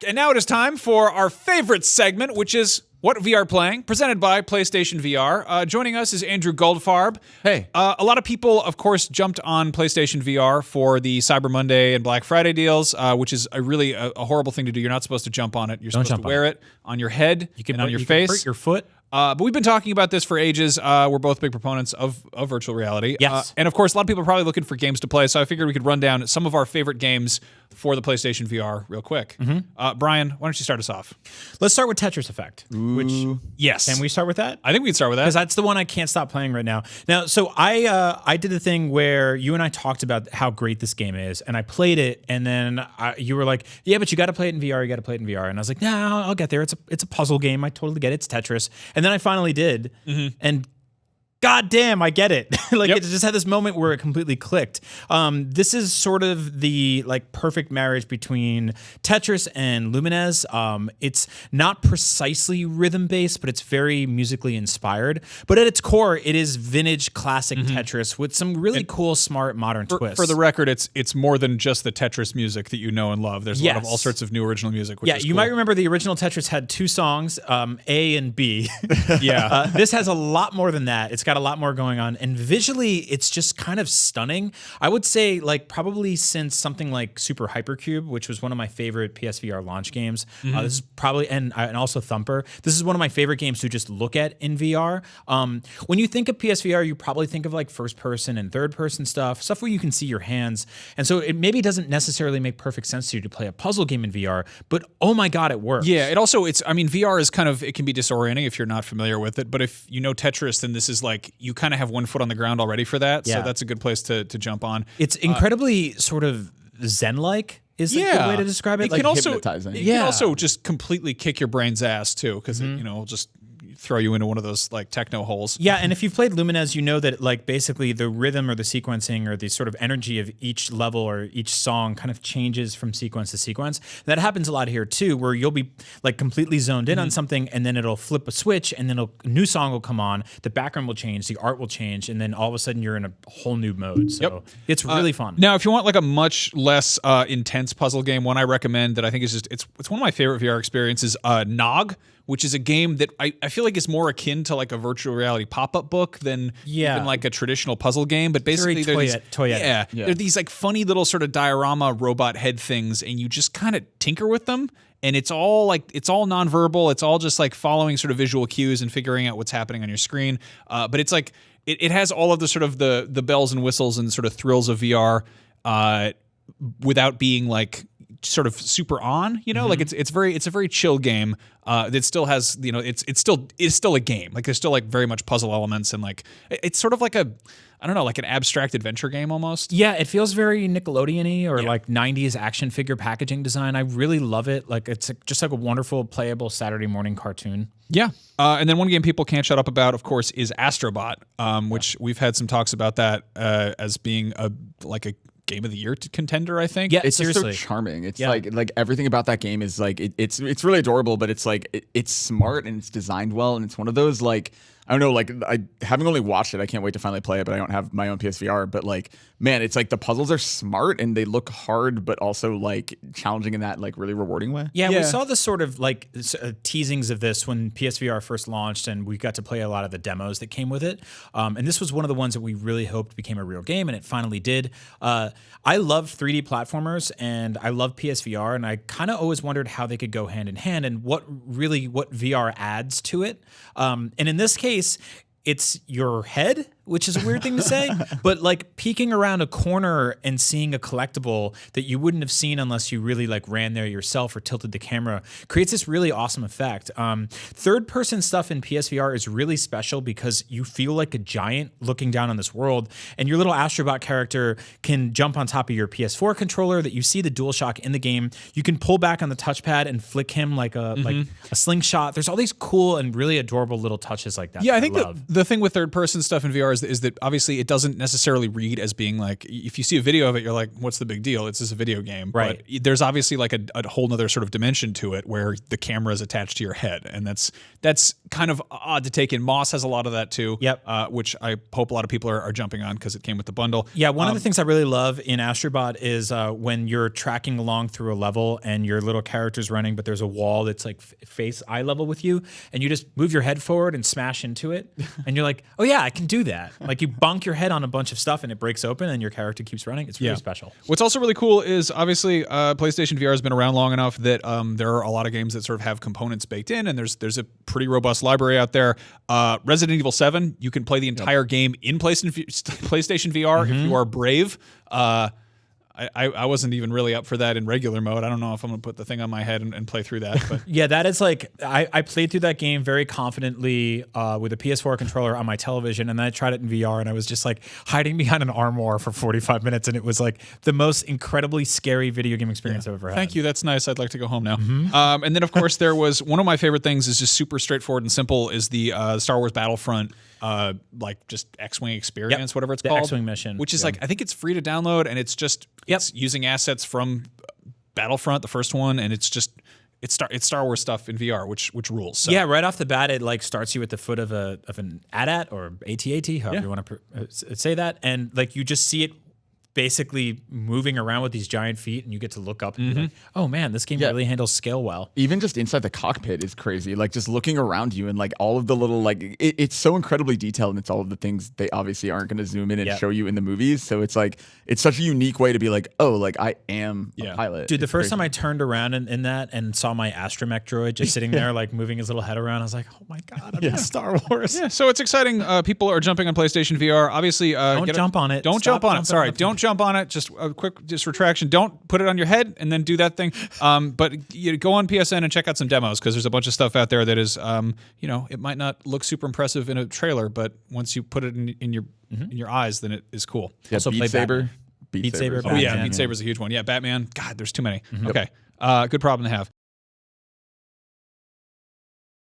And now it is time for our favorite segment, which is What VR Playing, presented by PlayStation VR. Joining us is Andrew Goldfarb. Hey. A lot of people, of course, jumped on PlayStation VR for the Cyber Monday and Black Friday deals, which is a horrible thing to do. You're not supposed to jump on it. You're supposed to wear it on your head and on your face. Can hurt your foot. But we've been talking about this for ages. We're both big proponents of virtual reality. Yes. And of course, a lot of people are probably looking for games to play, so I figured we could run down some of our favorite games for the PlayStation VR real quick. Brian, why don't you start us off? Let's start with Tetris Effect. Which Yes. can we start with that? I think we can start with that. Because that's the one I can't stop playing right now. Now, so I did the thing where you and I talked about how great this game is, and I played it, and then you were like, "Yeah, but you got to play it in VR. You got to play it in VR." And I was like, "No, I'll get there. It's a puzzle game. I totally get it. It's Tetris." And then I finally did, and God damn, I get it. It just had this moment where it completely clicked. This is sort of the perfect marriage between Tetris and Lumines. It's not precisely rhythm based, but it's very musically inspired. But at its core, it is vintage classic Tetris with some really cool, smart, modern twists. For the record, it's more than just the Tetris music that you know and love. There's a lot of all sorts of new original music. Which is you cool. might remember the original Tetris had two songs, A and B. Yeah. This has a lot more than that. It's got a lot more going on, and visually it's just kind of stunning. I would say probably since something like Super Hypercube, which was one of my favorite PSVR launch games. This is probably and also Thumper. This is one of my favorite games to just look at in VR. When you think of PSVR, you probably think of first person and third person stuff where you can see your hands, and so it maybe doesn't necessarily make perfect sense to you to play a puzzle game in VR, but oh my god, it works. Yeah, VR is it can be disorienting if you're not familiar with it, but if you know Tetris, then this is you kind of have one foot on the ground already for that, so that's a good place to jump on. It's incredibly sort of Zen-like is a good way to describe it. It can also hypnotizing. It can also just completely kick your brain's ass too, because it'll just throw you into one of those techno holes. Yeah, and if you've played Lumines, you know that basically the rhythm or the sequencing or the sort of energy of each level or each song kind of changes from sequence to sequence. That happens a lot here too, where you'll be completely zoned in on something, and then it'll flip a switch, and then a new song will come on, the background will change, the art will change, and then all of a sudden you're in a whole new mode. So it's really fun. Now, if you want a much less intense puzzle game, one I recommend that I think is it's one of my favorite VR experiences, Nog, which is a game that I feel is more akin to a virtual reality pop-up book than even a traditional puzzle game. But basically, there are these funny little sort of diorama robot head things, and you just kind of tinker with them. And it's all nonverbal. It's all just following sort of visual cues and figuring out what's happening on your screen. But it's it has all of the sort of the bells and whistles and sort of thrills of VR without being sort of super on, it's a very chill game that still has, it's still a game. There's still very much puzzle elements, and it's sort of an abstract adventure game almost. Yeah, it feels very Nickelodeon-y or 90s action figure packaging design. I really love it. It's just a wonderful playable Saturday morning cartoon. Yeah. And then one game people can't shut up about, of course, is Astro Bot, which we've had some talks about that as being a Game of the Year contender, I think. Yeah, it's seriously. just so charming. It's everything about that game is it's really adorable, but it's it's smart and it's designed well, and it's one of those I don't know, I having only watched it, I can't wait to finally play it, but I don't have my own PSVR. But man, it's the puzzles are smart and they look hard, but also challenging in that really rewarding way. Yeah, we saw this sort of teasings of this when PSVR first launched, and we got to play a lot of the demos that came with it. And this was one of the ones that we really hoped became a real game, and it finally did. I love 3D platformers and I love PSVR, and I kind of always wondered how they could go hand in hand and what VR adds to it. And in this case, it's your head, which is a weird thing to say, but peeking around a corner and seeing a collectible that you wouldn't have seen unless you really ran there yourself or tilted the camera creates this really awesome effect. Third person stuff in PSVR is really special because you feel like a giant looking down on this world, and your little Astro Bot character can jump on top of your PS4 controller that you see the DualShock in the game. You can pull back on the touchpad and flick him like a slingshot. There's all these cool and really adorable little touches like that. Yeah, I think the thing with third person stuff in VR is that obviously it doesn't necessarily read as being like, if you see a video of it, you're like, what's the big deal? It's just a video game. Right. But there's obviously like a whole nother sort of dimension to it where the camera is attached to your head. And that's kind of odd to take in. Moss has a lot of that too. Yep. Which I hope a lot of people are jumping on because it came with the bundle. Yeah, one of the things I really love in Astro Bot is when you're tracking along through a level and your little character's running, but there's a wall that's like face eye level with you, and you just move your head forward and smash into it, and you're like, oh yeah, I can do that. Like you bonk your head on a bunch of stuff and it breaks open and your character keeps running. It's really special. What's also really cool is obviously PlayStation VR has been around long enough that there are a lot of games that sort of have components baked in, and there's a pretty robust library out there. Resident Evil 7, you can play the entire game in PlayStation VR if you are brave. I wasn't even really up for that in regular mode. I don't know if I'm going to put the thing on my head and play through that. But yeah, that is like, I played through that game very confidently with a PS4 controller on my television, and then I tried it in VR, and I was just like hiding behind an armoire for 45 minutes, and it was like the most incredibly scary video game experience I've ever had. Thank you. That's nice. I'd like to go home now. And then, of course, there was one of my favorite things is just super straightforward and simple is the Star Wars Battlefront like just X-Wing experience, whatever it's called. X-Wing mission. Which is like, I think it's free to download, and it's just it's using assets from Battlefront, the first one, and it's just it's Star Wars stuff in VR, which rules. So. Yeah, right off the bat, it like starts you at the foot of an AT-AT or AT-AT, however you want to say that, and like you just see it basically moving around with these giant feet, and you get to look up and be like, oh man, this game really handles scale well. Even just inside the cockpit is crazy. Like just looking around you and like all of the little like it's so incredibly detailed, and it's all of the things they obviously aren't going to zoom in and show you in the movies. So it's like it's such a unique way to be like, oh, like I am a pilot. Dude, the first time I turned around in that and saw my astromech droid just sitting there like moving his little head around, I was like, oh my god, I'm in Star Wars. Yeah, so it's exciting. People are jumping on PlayStation VR. Obviously, don't jump on it. Don't jump on it. Sorry, don't jump on it. Just a quick retraction. Don't put it on your head and then do that thing. But you go on PSN and check out some demos because there's a bunch of stuff out there that is, it might not look super impressive in a trailer, but once you put it in your eyes, then it is cool. Yeah, Also Beat play Saber. Beat Saber. Oh yeah, Beat Saber's a huge one. Yeah, Batman. God, there's too many. Okay, good problem to have.